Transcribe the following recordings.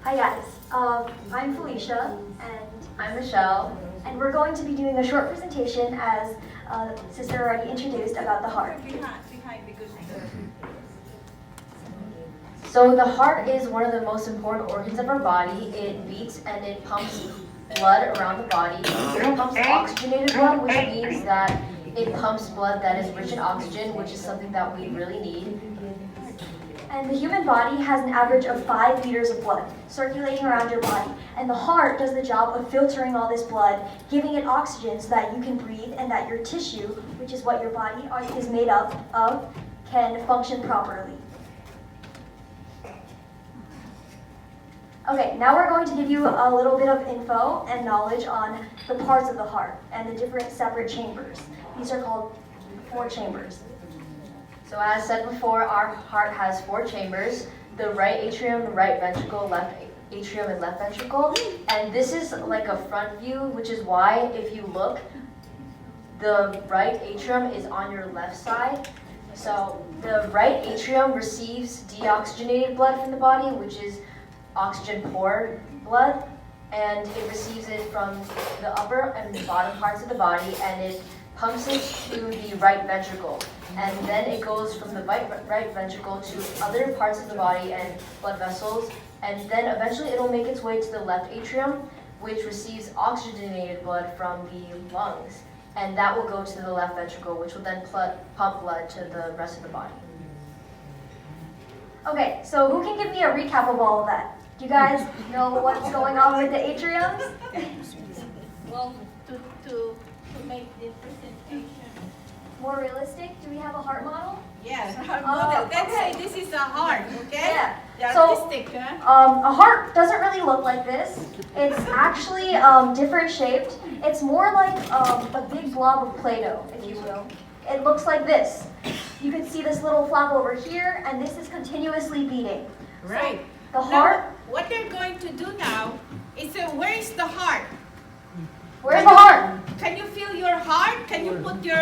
Hi guys, I'm Felicia and I'm Michelle. we're going to be doing a short presentation as Sister already introduced about the heart. So the heart is one of the most important organs of our body. It beats and it pumps blood around the body. It pumps oxygenated blood, which means that it pumps blood that is rich in oxygen, which is something that we really need. And the human body has an average of 5 liters of blood circulating around your body. And the heart does the job of filtering all this blood, giving it oxygen so that you can breathe and that your tissue, which is what your body is made up of, can function properly. Okay, now we're going to give you a little bit of info and knowledge on the parts of the heart and the different separate chambers. These are called 4 chambers. So as said before, our heart has 4 chambers: the right atrium, the right ventricle, left atrium, and left ventricle. And this is like a front view, which is why if you look, the right atrium is on your left side. So the right atrium receives deoxygenated blood from the body, which is oxygen poor blood, and it receives it from the upper and the bottom parts of the body, and it pumps it to the right ventricle. And then it goes from the right ventricle to other parts of the body and blood vessels, and then eventually it'll make its way to the left atrium, which receives oxygenated blood from the lungs, and that will go to the left ventricle, which will then pump blood to the rest of the body. Okay, so who can give me a recap of all of that? Do you guys know what's going on with the atriums? Well, to make the presentation. More realistic? Do we have a heart model? Yes, Oh, let's okay. say this is a heart, okay? Yeah. The So, artistic, huh? A heart doesn't really look like this. It's actually different shaped. It's more like a big blob of Play-Doh, if you will. It looks like this. You can see this little flap over here, and this is continuously beating. Right. The heart, Now, what they're going to do now is where is the heart? where's the heart? Can you feel your heart? Can you put your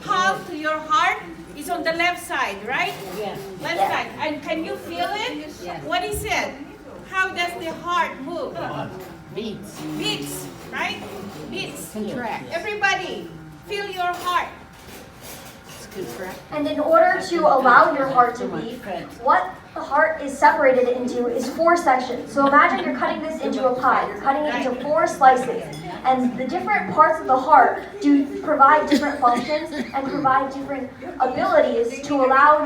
palm to your heart? It's on the left side, right? Yes. Left Yeah. side. And can you feel it? Yes. What is it? How does the heart move? Beats. Beats, right? Beats. Contract. Everybody, feel your heart. Contract. And in order to allow your heart to beat, what the heart is separated into is 4 sections. So imagine you're cutting this into a pie. You're cutting it into 4 slices. And the different parts of the heart do provide different functions and provide different abilities to allow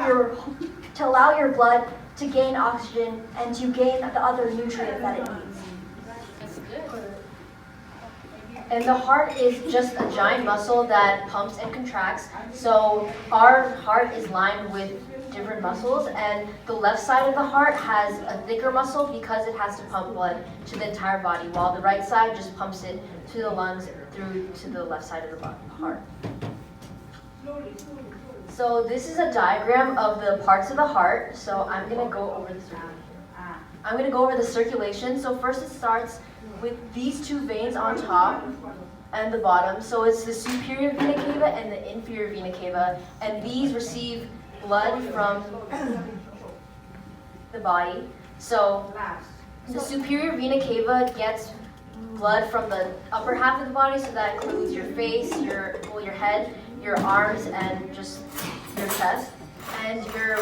your blood to gain oxygen and to gain the other nutrients that it needs. And the heart is just a giant muscle that pumps and contracts. So our heart is lined with different muscles, and the left side of the heart has a thicker muscle because it has to pump blood to the entire body, while the right side just pumps it to the lungs through to the left side of the heart. So this is a diagram of the parts of the heart. So I'm going to go over the circulation. So first it starts with these 2 veins on top and the bottom. So it's the superior vena cava and the inferior vena cava, and these receive blood from the body. So the superior vena cava gets blood from the upper half of the body, so that includes your face, your head, your arms, and just your chest. And your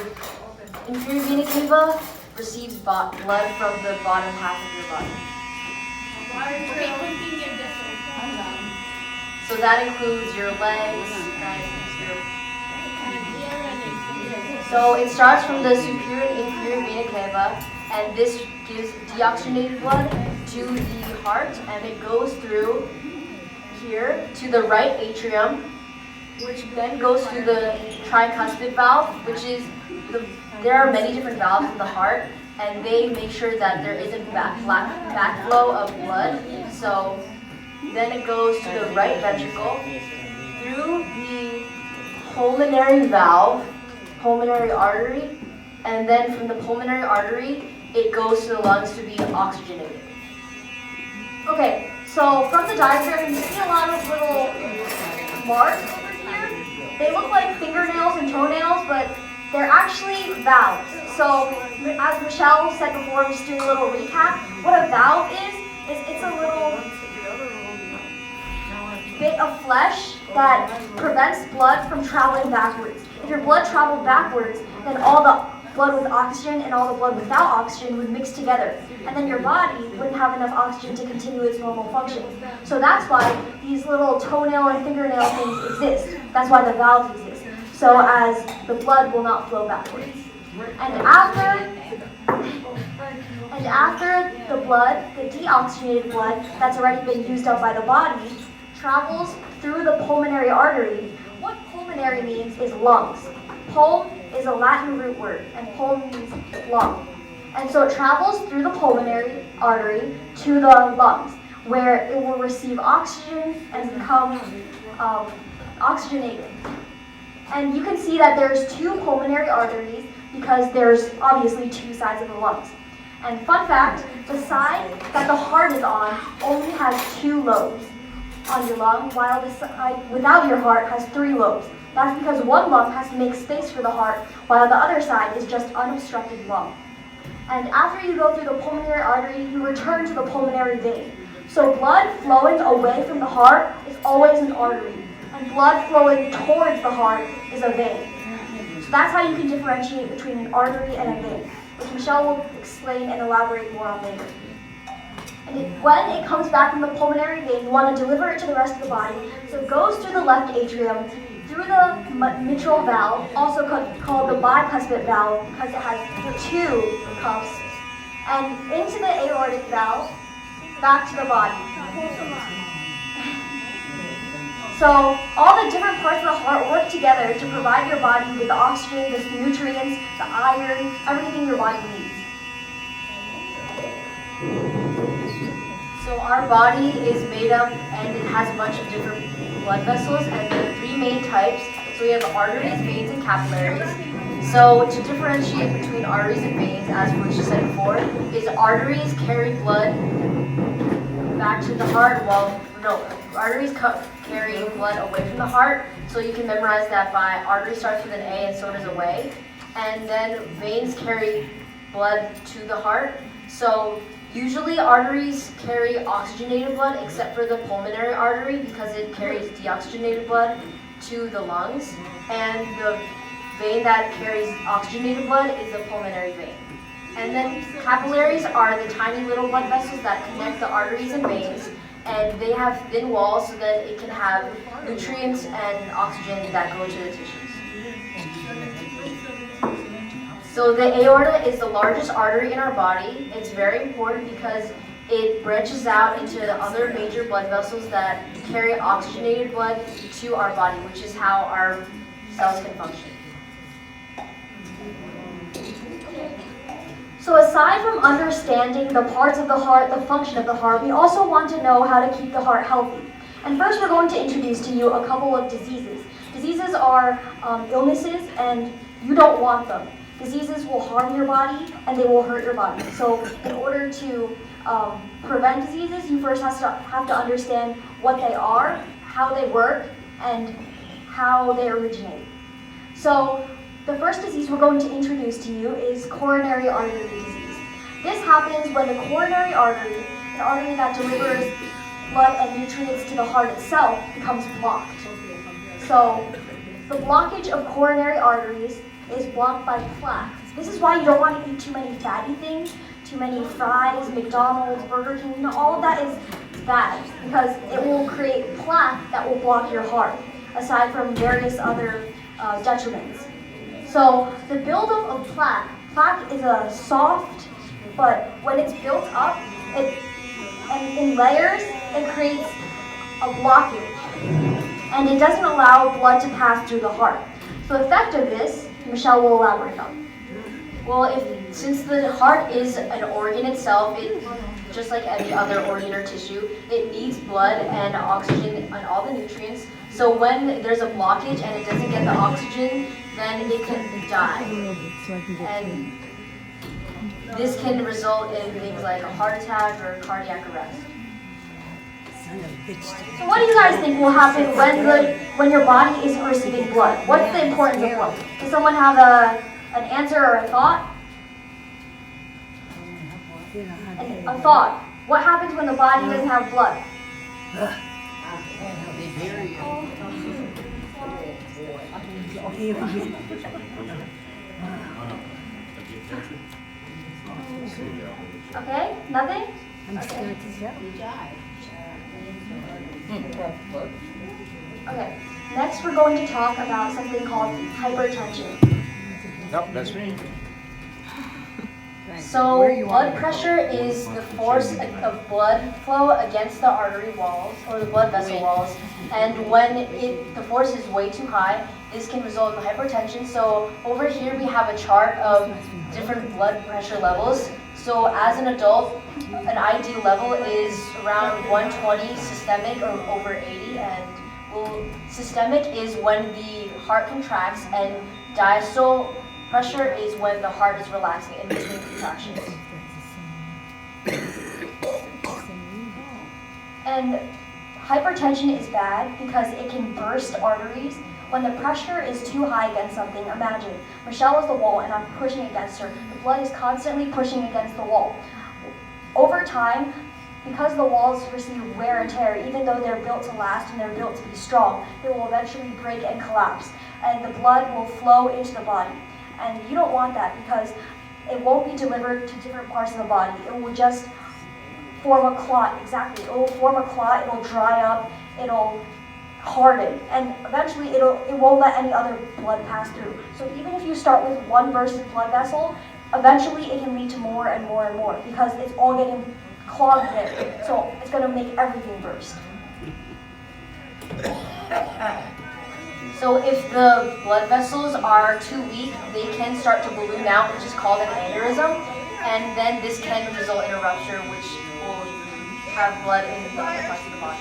inferior vena cava receives blood from the bottom half of your body. Okay, continue this. So that includes your legs and so it starts from the superior and inferior vena cava, and this gives deoxygenated blood to the heart, and it goes through here to the right atrium, which then goes through the tricuspid valve, which is there are many different valves in the heart, and they make sure that there isn't backflow of blood. So then it goes to the right ventricle through the pulmonary valve, pulmonary artery, and then from the pulmonary artery, it goes to the lungs to be oxygenated. Okay, so from the diagram, you see a lot of little marks over here. They look like fingernails and toenails, but They're actually valves. So as Michelle said before, just doing a little recap, what a valve is it's a little bit of flesh that prevents blood from traveling backwards. If your blood traveled backwards, then all the blood with oxygen and all the blood without oxygen would mix together. And then your body wouldn't have enough oxygen to continue its normal functions. So that's why these little toenail and fingernail things exist. That's why the valves exist. So as the blood will not flow backwards. And after the blood, the deoxygenated blood that's already been used up by the body, travels through the pulmonary artery. What pulmonary means is lungs. Pulm is a Latin root word, and pulm means lung. And so it travels through the pulmonary artery to the lungs, where it will receive oxygen and become oxygenated. And you can see that there's two pulmonary arteries because there's obviously two sides of the lungs. And fun fact, the side that the heart is on only has 2 lobes on your lung, while the side without your heart has 3 lobes. That's because one lung has to make space for the heart, while the other side is just unobstructed lung. And after you go through the pulmonary artery, you return to the pulmonary vein. So blood flowing away from the heart is always an artery, and blood flowing towards the heart is a vein. So that's how you can differentiate between an artery and a vein, which Michelle will explain and elaborate more on later. And when it comes back from the pulmonary vein, you want to deliver it to the rest of the body. So it goes through the left atrium, through the mitral valve, also called the bicuspid valve because it has 2 cups, and into the aortic valve, back to the body. So all the different parts of the heart work together to provide your body with the oxygen, the nutrients, the iron, everything your body needs. So our body is made up and it has a bunch of different blood vessels, and there are 3 main types. So we have arteries, veins, and capillaries. So to differentiate between arteries and veins, as Felicia said before, is arteries carry blood back to the heart, arteries carry blood away from the heart. So you can memorize that by artery starts with an A and so does away. And then veins carry blood to the heart. So usually arteries carry oxygenated blood except for the pulmonary artery because it carries deoxygenated blood to the lungs. And the vein that carries oxygenated blood is the pulmonary vein. And then capillaries are the tiny little blood vessels that connect the arteries and veins, and they have thin walls so that it can have nutrients and oxygen that go to the tissues. So the aorta is the largest artery in our body. It's very important because it branches out into the other major blood vessels that carry oxygenated blood to our body, which is how our cells can function. So aside from understanding the parts of the heart, the function of the heart, we also want to know how to keep the heart healthy. And first we're going to introduce to you a couple of diseases. Diseases are illnesses, and you don't want them. Diseases will harm your body and they will hurt your body. So in order to prevent diseases, you first have to understand what they are, how they work, and how they originate. So the first disease we're going to introduce to you is coronary artery disease. This happens when the coronary artery, an artery that delivers blood and nutrients to the heart itself, becomes blocked. So the blockage of coronary arteries is blocked by plaque. This is why you don't want to eat too many fatty things, too many fries, McDonald's, Burger King, all of that is bad because it will create plaque that will block your heart, aside from various other detriments. So the buildup of plaque is a soft, but when it's built up, and in layers, it creates a blockage, and it doesn't allow blood to pass through the heart. So the effect of this, Michelle will elaborate on. Well, since the heart is an organ itself, just like any other organ or tissue, it needs blood and oxygen and all the nutrients. So when there's a blockage and it doesn't get the oxygen, then it can die. And this can result in things like a heart attack or cardiac arrest. So what do you guys think will happen when your body isn't receiving blood? What's the importance of blood? Does someone have an answer or a thought? A thought. What happens when the body doesn't have blood? They bury you. Okay, nothing? I'm scared to tell. Okay, next we're going to talk about something called hypertension. Nope, that's me. So blood pressure is the force of blood flow against the artery walls or the blood vessel walls. And when the force is way too high, this can result in hypertension. So over here we have a chart of different blood pressure levels. So as an adult, an ideal level is around 120 systemic or over 80. And systemic is when the heart contracts, and diastole pressure is when the heart is relaxing in between contractions. And hypertension is bad because it can burst arteries. When the pressure is too high against something, imagine Michelle is the wall and I'm pushing against her. The blood is constantly pushing against the wall. Over time, because the walls receive wear and tear, even though they're built to last and they're built to be strong, they will eventually break and collapse. And the blood will flow into the body. And you don't want that because it won't be delivered to different parts of the body. It will just form a clot, exactly. It will form a clot, it'll dry up, it'll harden, and eventually it won't let any other blood pass through. So even if you start with one bursted blood vessel, eventually it can lead to more and more and more because it's all getting clogged there. So it's going to make everything burst. So if the blood vessels are too weak, they can start to balloon out, which is called an aneurysm, and then this can result in a rupture, which will have blood in the other parts of the body.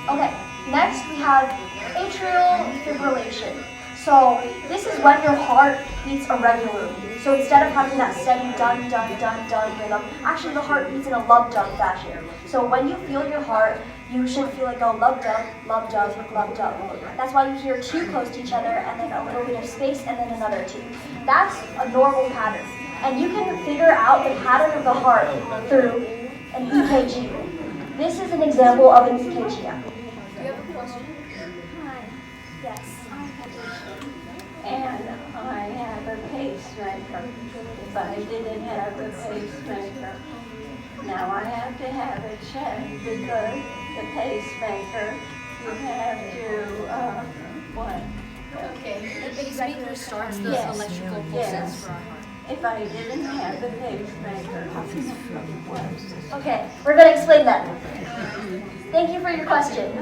Okay, next we have atrial fibrillation. So this is when your heart beats irregularly. So instead of having that steady dun dun dun dun rhythm, actually the heart beats in a lub dub fashion. So when you feel your heart, you should feel it go lub dub, lub dub, lub dub. That's why you hear two close to each other and then a little bit of space and then another two. That's a normal pattern. And you can figure out the pattern of the heart through an EKG. This is an example of an EKG. Do you have a question? Hi. Yes. And I have a pacemaker. If I didn't have a pacemaker, now I have to have it checked because the pacemaker, you have to, what? Okay, the pacemaker starts the Yes. electrical pulses Yes. for our heart. If I didn't have the pacemaker, Okay, we're going to explain that. Thank you for your question.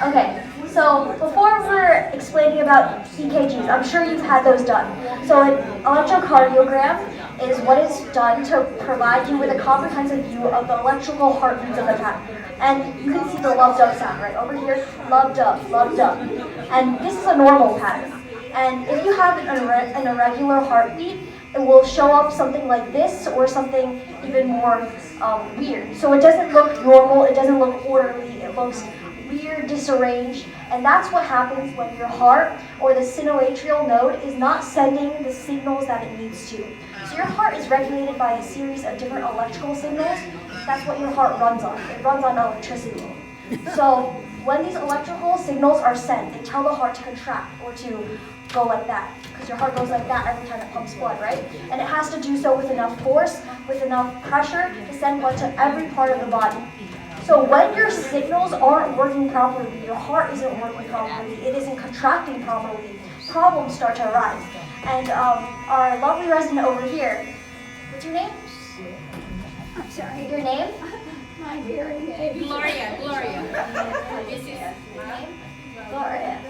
Okay, so before we're explaining about EKGs, I'm sure you've had those done. So an electrocardiogram is what is done to provide you with a comprehensive view of the electrical heartbeats of the heart. And you can see the lub-dub sound right over here, lub-dub, lub-dub. And this is a normal pattern. And if you have an irregular heartbeat, it will show up something like this or something even more weird. So it doesn't look normal, it doesn't look orderly, it looks weird, disarranged, and that's what happens when your heart or the sinoatrial node is not sending the signals that it needs to. So your heart is regulated by a series of different electrical signals. That's what your heart runs on. It runs on electricity. So when these electrical signals are sent, they tell the heart to contract or to go like that, because your heart goes like that every time it pumps blood, right? And it has to do so with enough force, with enough pressure to send blood to every part of the body. So when your signals aren't working properly, your heart isn't working properly, it isn't contracting properly, problems start to arise. And our lovely resident over here, what's your name? I'm sorry, Your name? my hearing aid. Gloria. This is your name? Gloria.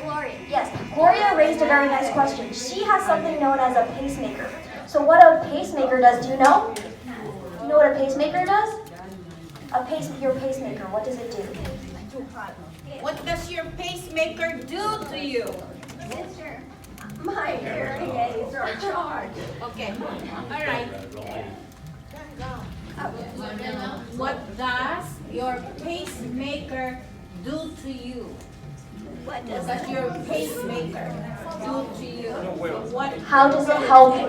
Yes, Gloria raised a very nice question. She has something known as a pacemaker. So what a pacemaker does, do you know? You know what a pacemaker does? Your pacemaker, what does it do? What does your pacemaker do to you? Sister, my hearing aids are charged. Okay, all right. What does your pacemaker do to you? What What does does your pacemaker do to you? What? How does it help you?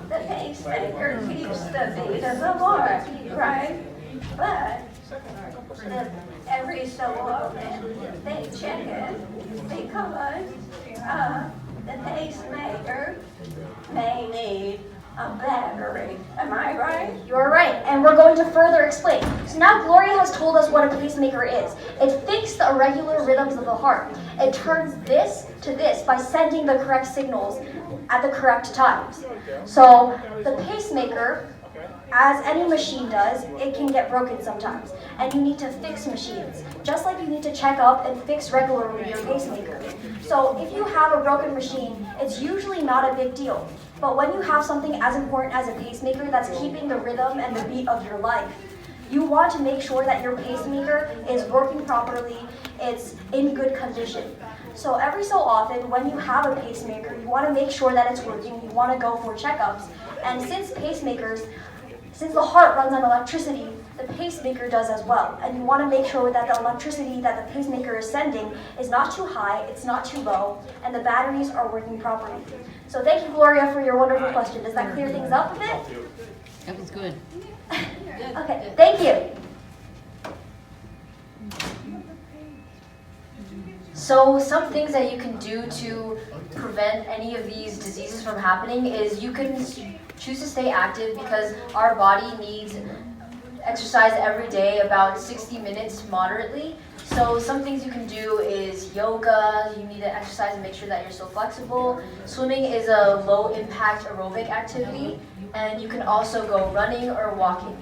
the pacemaker keeps the beat of the heart, right? But every so often they check it because the pacemaker may need a battery. Am I right? You're right, and we're going to further explain. So now Gloria has told us what a pacemaker is. It fixes the irregular rhythms of the heart. It turns this to this by sending the correct signals at the correct times. So the pacemaker, as any machine does, it can get broken sometimes. And you need to fix machines, just like you need to check up and fix regularly your pacemaker. So if you have a broken machine, it's usually not a big deal. But when you have something as important as a pacemaker that's keeping the rhythm and the beat of your life, you want to make sure that your pacemaker is working properly, it's in good condition. So every so often, when you have a pacemaker, you want to make sure that it's working, you want to go for checkups. And since the heart runs on electricity, the pacemaker does as well. And you want to make sure that the electricity that the pacemaker is sending is not too high, it's not too low, and the batteries are working properly. So thank you, Gloria, for your wonderful question. Does that clear things up a bit? That was good. Okay, thank you. So some things that you can do to prevent any of these diseases from happening is you can choose to stay active because our body needs exercise every day, about 60 minutes moderately. So some things you can do is yoga, you need to exercise and make sure that you're still flexible. Swimming is a low impact aerobic activity, and you can also go running or walking.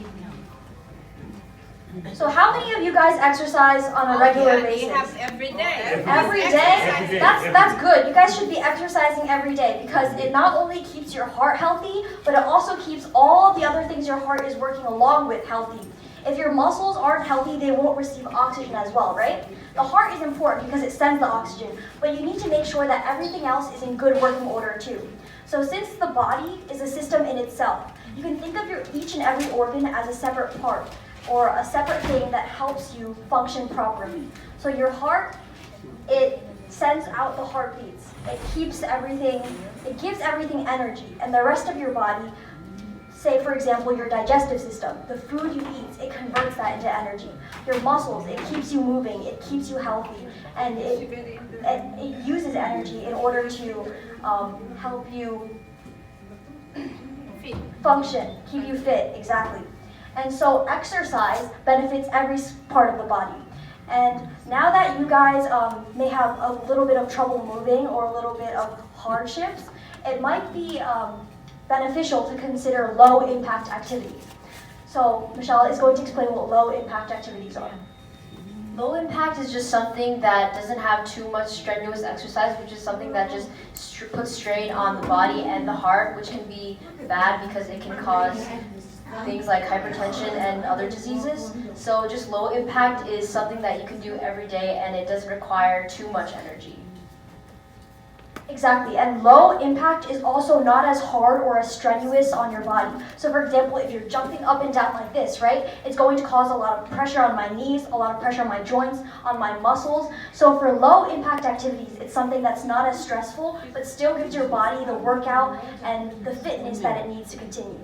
So how many of you guys exercise on a regular They basis? have every day. Every day? That's good. You guys should be exercising every day because it not only keeps your heart healthy, but it also keeps all the other things your heart is working along with healthy. If your muscles aren't healthy, they won't receive oxygen as well, right? The heart is important because it sends the oxygen, but you need to make sure that everything else is in good working order too. So since the body is a system in itself, you can think of each and every organ as a separate part, or a separate thing that helps you function properly. So your heart, it sends out the heartbeats. It keeps everything, it gives everything energy. And the rest of your body, say for example your digestive system, the food you eat, it converts that into energy. Your muscles, it keeps you moving, it keeps you healthy, and it uses energy in order to help you function, keep you fit, exactly. And so exercise benefits every part of the body. And now that you guys may have a little bit of trouble moving or a little bit of hardships, it might be beneficial to consider low impact activities. So Michelle is going to explain what low impact activities are. Low impact is just something that doesn't have too much strenuous exercise, which is something that just puts strain on the body and the heart, which can be bad because it can cause things like hypertension and other diseases. So just low impact is something that you can do every day and it doesn't require too much energy. Exactly, and low impact is also not as hard or as strenuous on your body. So for example, if you're jumping up and down like this, right, it's going to cause a lot of pressure on my knees, a lot of pressure on my joints, on my muscles. So for low impact activities, it's something that's not as stressful, but still gives your body the workout and the fitness that it needs to continue.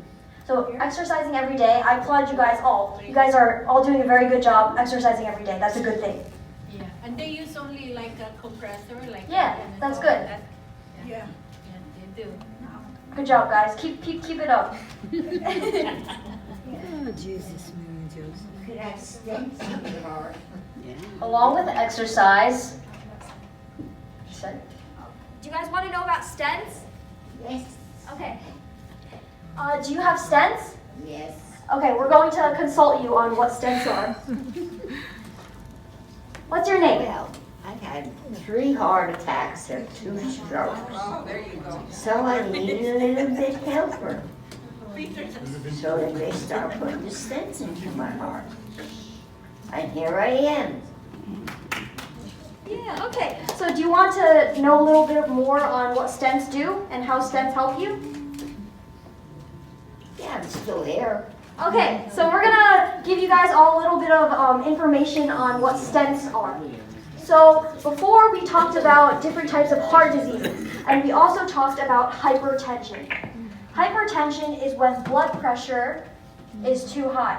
So exercising every day, I applaud you guys all. You guys are all doing a very good job exercising every day. That's a good thing. Yeah, and they use only like a compressor, like Yeah, that's good. Yeah, they do. Good job, guys. Keep it up. Oh, Jesus, Mary Joseph. Could have stents in your heart. Yeah. Along with exercise, Do you guys want to know about stents? Yes, Okay. Do you have stents? yes. Okay, we're going to consult you on what stents are. What's your name? Well, I've had 3 heart attacks and 2 strokes. So I needed a little bit helper. So then they start putting the stents into my heart. And here I am. Yeah, okay. So do you want to know a little bit more on what stents do and how stents help you? Yeah, it's still there. Okay, so we're gonna give you guys all a little bit of information on what stents are. So before we talked about different types of heart diseases, and we also talked about hypertension. Hypertension is when blood pressure is too high.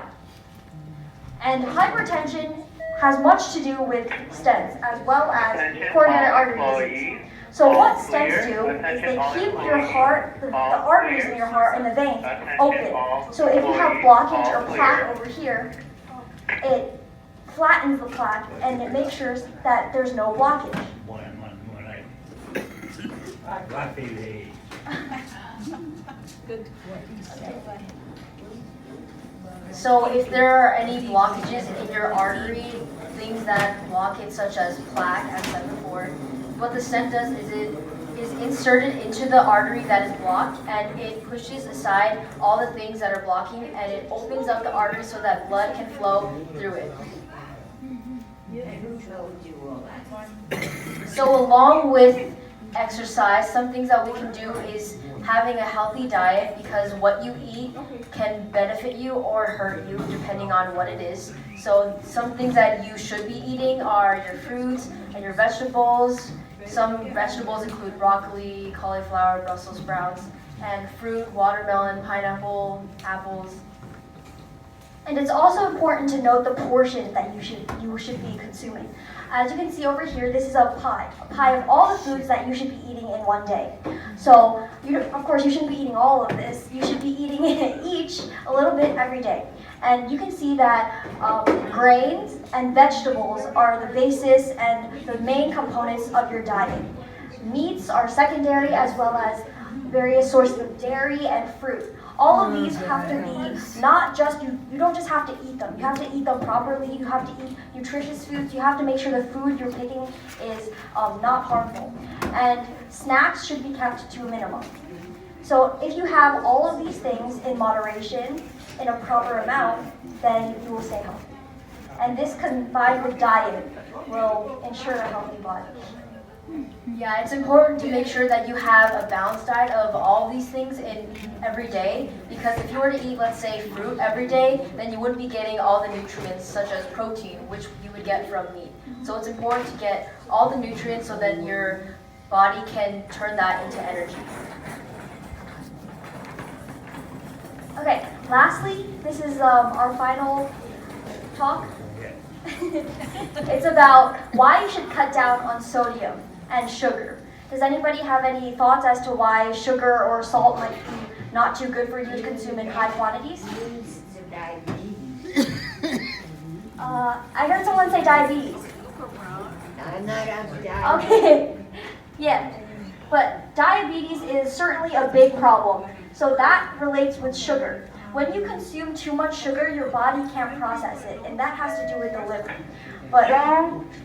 And hypertension has much to do with stents as well as coronary artery disease. So what stents do is they keep your heart, the arteries in your heart and the veins open. So if you have blockage or plaque over here, it flattens the plaque and it makes sure that there's no blockage. So if there are any blockages in your artery, things that block it, such as plaque, as said before, what the stent does is it is inserted into the artery that is blocked, and it pushes aside all the things that are blocking, and it opens up the artery so that blood can flow through it. So along with exercise, some things that we can do is having a healthy diet, because what you eat can benefit you or hurt you depending on what it is. So some things that you should be eating are your fruits and your vegetables. Some vegetables include broccoli, cauliflower, Brussels sprouts, and fruit, watermelon, pineapple, apples. And it's also important to note the portion that you should be consuming. As you can see over here, this is a pie of all the foods that you should be eating in one day. So, of course, you shouldn't be eating all of this. You should be eating each a little bit every day. And you can see that grains and vegetables are the basis and the main components of your diet. Meats are secondary, as well as various sources of dairy and fruit. All of these have to be not just, you don't just have to eat them. You have to eat them properly. You have to eat nutritious foods. You have to make sure the food you're picking is not harmful. And snacks should be kept to a minimum. So if you have all of these things in moderation, in a proper amount, then you will stay healthy. And this combined with diet will ensure a healthy body. Yeah, it's important to make sure that you have a balanced diet of all these things in every day, because if you were to eat, let's say, fruit every day, then you wouldn't be getting all the nutrients such as protein, which you would get from meat. So it's important to get all the nutrients so that your body can turn that into energy. Okay, lastly, this is our final talk. It's about why you should cut down on sodium and sugar. Does anybody have any thoughts as to why sugar or salt might be not too good for you to consume in high quantities? I heard someone say diabetes. I'm not on diet. Okay, yeah, but diabetes is certainly a big problem. So that relates with sugar. When you consume too much sugar, your body can't process it, and that has to do with the liver. But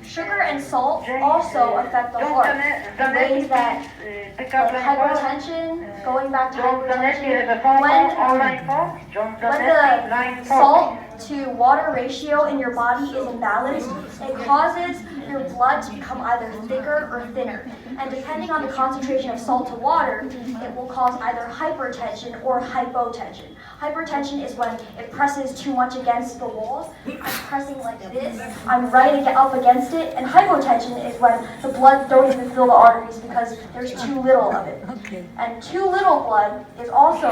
sugar and salt also affect the heart in ways that, like hypertension, going back to hypertension, when the salt to water ratio in your body is imbalanced, it causes your blood to become either thicker or thinner. And depending on the concentration of salt to water, it will cause either hypertension or hypotension. Hypertension is when it presses too much against the walls. I'm pressing like this. I'm right up against it. And hypotension is when the blood don't even fill the arteries because there's too little of it. And too little blood is also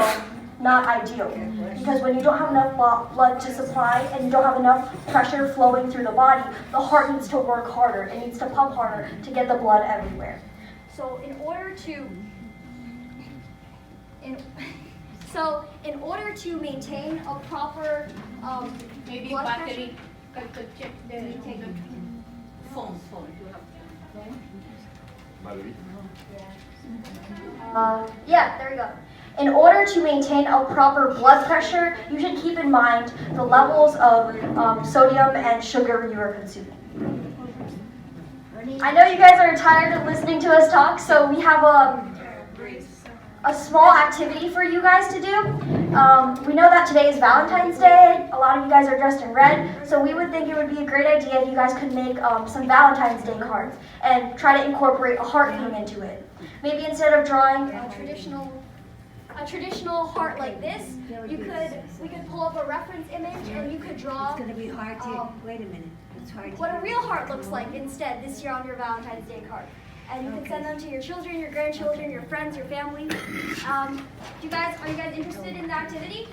not ideal, because when you don't have enough blood to supply and you don't have enough pressure flowing through the body, the heart needs to work harder. It needs to pump harder to get the blood everywhere. So in order to maintain a proper Maybe blood battery. Could check the phone. Yeah, there we go. In order to maintain a proper blood pressure, you should keep in mind the levels of sodium and sugar you are consuming. I know you guys are tired of listening to us talk, so we have a small activity for you guys to do. We know that today is Valentine's Day. A lot of you guys are dressed in red, so we would think it would be a great idea if you guys could make some Valentine's Day cards and try to incorporate a heart theme into it. Maybe instead of drawing a traditional a traditional heart like this, we could pull up a reference image and you could draw It's gonna be hard to, wait a minute, it's hard to. what a real heart looks like instead this year on your Valentine's Day card. And you can send them to your children, your grandchildren, your friends, your family. Are you guys interested in the activity?